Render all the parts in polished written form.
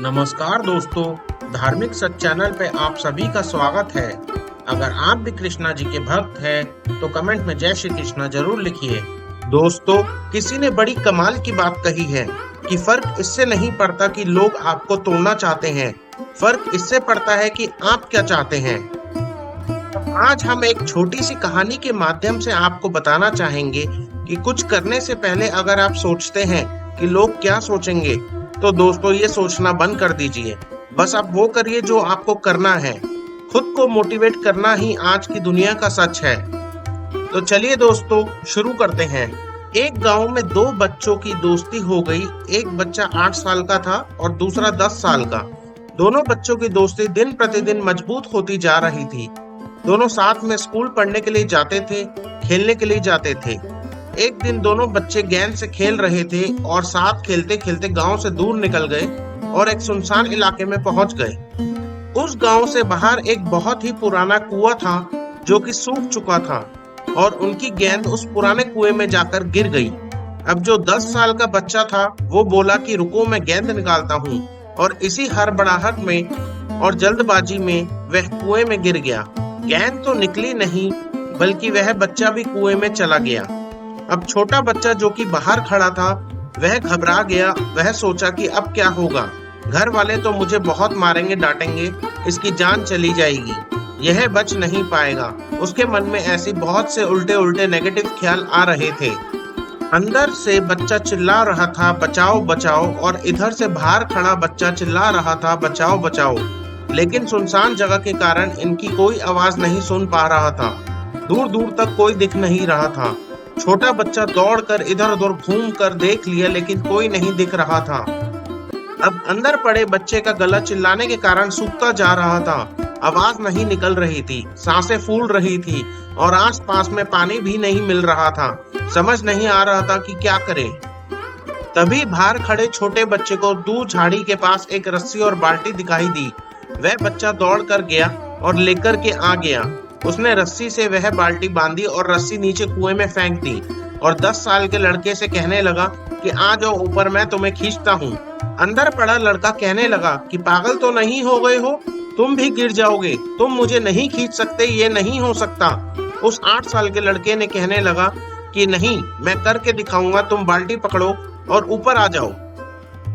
नमस्कार दोस्तों, धार्मिक सच चैनल पे आप सभी का स्वागत है। अगर आप भी कृष्णा जी के भक्त हैं तो कमेंट में जय श्री कृष्णा जरूर लिखिए। दोस्तों, किसी ने बड़ी कमाल की बात कही है कि फर्क इससे नहीं पड़ता कि लोग आपको तोड़ना चाहते हैं, फर्क इससे पड़ता है कि आप क्या चाहते हैं। आज हम एक छोटी सी कहानी के माध्यम से आपको बताना चाहेंगे कि कुछ करने से पहले अगर आप सोचते हैं कि लोग क्या सोचेंगे, तो दोस्तों ये सोचना बंद कर दीजिए। बस आप वो करिए जो आपको करना है। खुद को मोटिवेट करना ही आज की दुनिया का सच है। तो चलिए दोस्तों शुरू करते हैं। एक गांव में दो बच्चों की दोस्ती हो गई। एक बच्चा 8 साल का था और दूसरा 10 साल का। दोनों बच्चों की दोस्ती दिन प्रतिदिन मजबूत होती जा रही थी। दोनों साथ में स्कूल पढ़ने के लिए जाते थे, खेलने के लिए जाते थे। एक दिन दोनों बच्चे गेंद से खेल रहे थे और साथ खेलते खेलते गांव से दूर निकल गए और एक सुनसान इलाके में पहुंच गए। उस गांव से बाहर एक बहुत ही पुराना कुआं था जो कि सूख चुका था और उनकी गेंद उस पुराने कुएं में जाकर गिर गई। अब जो 10 साल का बच्चा था वो बोला कि रुको, मैं गेंद निकालता हूँ, और इसी हड़बड़ाहट में और जल्दबाजी में वह कुएं में गिर गया। गेंद तो निकली नहीं बल्कि वह बच्चा भी कुएं में चला गया। अब छोटा बच्चा जो कि बाहर खड़ा था वह घबरा गया। वह सोचा कि अब क्या होगा, घर वाले तो मुझे बहुत मारेंगे, डांटेंगे, इसकी जान चली जाएगी, यह बच नहीं पाएगा। उसके मन में ऐसी बहुत से उल्टे उल्टे नेगेटिव ख्याल आ रहे थे। अंदर से बच्चा चिल्ला रहा था बचाओ बचाओ, और इधर से बाहर खड़ा बच्चा चिल्ला रहा था बचाओ बचाओ। लेकिन सुनसान जगह के कारण इनकी कोई आवाज नहीं सुन पा रहा था। दूर दूर तक कोई दिख नहीं रहा था। छोटा बच्चा दौड़कर इधर उधर घूम कर देख लिया लेकिन कोई नहीं दिख रहा था। अब अंदर पड़े बच्चे का गला चिल्लाने के कारण सूखता जा रहा था। आवाज नहीं निकल रही थी, सांसें फूल रही थी और आसपास में पानी भी नहीं मिल रहा था। समझ नहीं आ रहा था कि क्या करे। तभी बाहर खड़े छोटे बच्चे को दूर झाड़ी के पास एक रस्सी और बाल्टी दिखाई दी। वह बच्चा दौड़ कर गया और लेकर के आ गया। उसने रस्सी से वह बाल्टी बांधी और रस्सी नीचे कुएं में फेंक दी और 10 साल के लड़के से कहने लगा कि आ जाओ ऊपर, मैं तुम्हें खींचता हूँ। अंदर पड़ा लड़का कहने लगा कि पागल तो नहीं हो गए हो, तुम भी गिर जाओगे, तुम मुझे नहीं खींच सकते, ये नहीं हो सकता। उस 8 साल के लड़के ने कहने लगा कि नहीं, मैं करके दिखाऊंगा, तुम बाल्टी पकड़ो और ऊपर आ जाओ।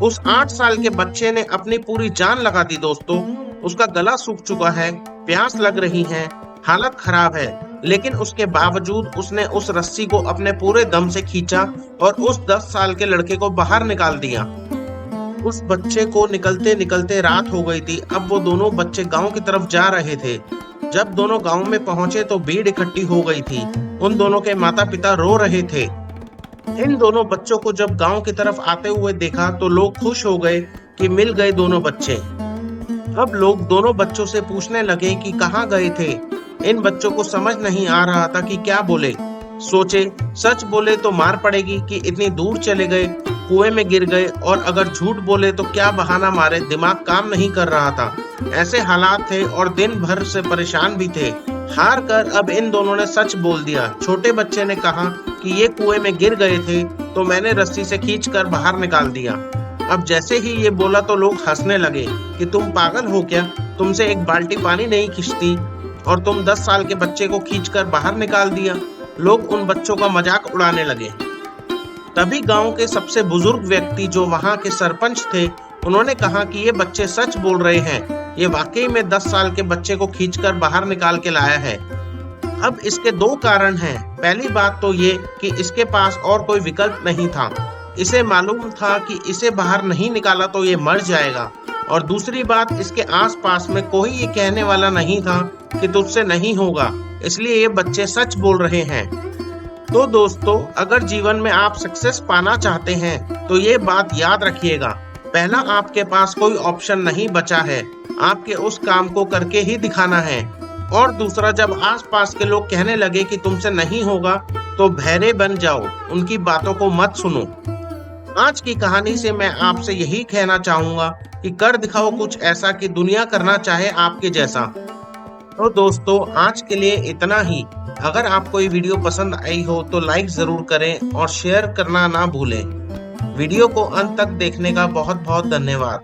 उस 8 साल के बच्चे ने अपनी पूरी जान लगा दी दोस्तों। उसका गला सूख चुका है, प्यास लग रही है, हालत खराब है, लेकिन उसके बावजूद उसने उस रस्सी को अपने पूरे दम से खींचा और उस 10 साल के लड़के को बाहर निकाल दिया। उस बच्चे को निकलते निकलते रात हो गई थी। अब वो दोनों बच्चे गांव की तरफ जा रहे थे। जब दोनों गांव में पहुंचे तो भीड़ इकट्ठी हो गई थी। उन दोनों के माता पिता रो रहे थे। इन दोनों बच्चों को जब गांव की तरफ आते हुए देखा तो लोग खुश हो गए कि मिल गए दोनों बच्चे। अब लोग दोनों बच्चों से पूछने लगे कि कहाँ गए थे। इन बच्चों को समझ नहीं आ रहा था कि क्या बोले। सोचे सच बोले तो मार पड़ेगी कि इतनी दूर चले गए, कुएं में गिर गए, और अगर झूठ बोले तो क्या बहाना मारे, दिमाग काम नहीं कर रहा था। ऐसे हालात थे और दिन भर से परेशान भी थे। हार कर अब इन दोनों ने सच बोल दिया। छोटे बच्चे ने कहा कि ये कुएं में गिर गए थे तो मैंने रस्सी से खींचकर बाहर निकाल दिया। अब जैसे ही ये बोला तो लोग हंसने लगे कि तुम पागल हो क्या, तुमसे एक बाल्टी पानी नहीं खींचती और तुम 10 साल के बच्चे को खींचकर बाहर निकाल दिया। लोग उन बच्चों का मजाक उड़ाने लगे। तभी गांव के सबसे बुजुर्ग व्यक्ति जो वहां के सरपंच थे, उन्होंने कहा कि ये बच्चे सच बोल रहे हैं, ये वाकई में 10 साल के बच्चे को खींचकर बाहर निकाल के लाया है। अब इसके 2 कारण हैं। पहली बात तो ये कि इसके पास और कोई विकल्प नहीं था। इसे मालूम था कि इसे बाहर नहीं निकाला तो ये मर जाएगा, और दूसरी बात, इसके आसपास में कोई ये कहने वाला नहीं था कि तुझसे नहीं होगा, इसलिए ये बच्चे सच बोल रहे हैं। तो दोस्तों, अगर जीवन में आप सक्सेस पाना चाहते हैं तो ये बात याद रखिएगा। पहला, आपके पास कोई ऑप्शन नहीं बचा है, आपके उस काम को करके ही दिखाना है। और दूसरा, जब आसपास के लोग कहने लगे कि तुमसे नहीं होगा तो बहरे बन जाओ, उनकी बातों को मत सुनो। आज की कहानी से मैं आपसे यही कहना चाहूंगा कि कर दिखाओ कुछ ऐसा कि दुनिया करना चाहे आपके जैसा। तो दोस्तों, आज के लिए इतना ही। अगर आपको ये वीडियो पसंद आई हो तो लाइक जरूर करें और शेयर करना ना भूलें। वीडियो को अंत तक देखने का बहुत बहुत धन्यवाद।